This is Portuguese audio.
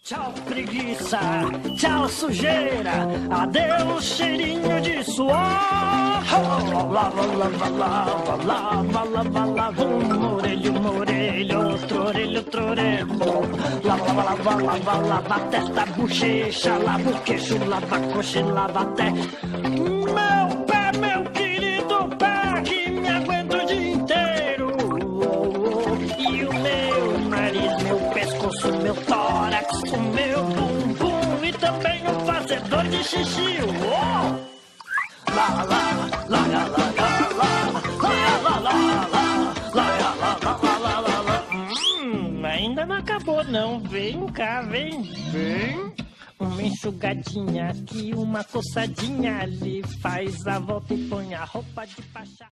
Tchau preguiça, tchau sujeira, adeus cheirinho de suor. Lava, lava, lava, lava, lava, lava, orelho, outro orelho. Lava, lava, lava, lava a testa, bochecha, lava o queixo, lava a coxa, lava até meu pé, meu querido pé, que me aguenta o dia inteiro. E o meu nariz, meu pescoço, meu tórax, o meu bumbum e também o fazedor de xixi. Lá, lá, lá, lá, lá, lá, ainda não acabou não, vem cá, vem. Uma enxugadinha aqui, uma coçadinha ali, faz a volta e põe a roupa de pachá.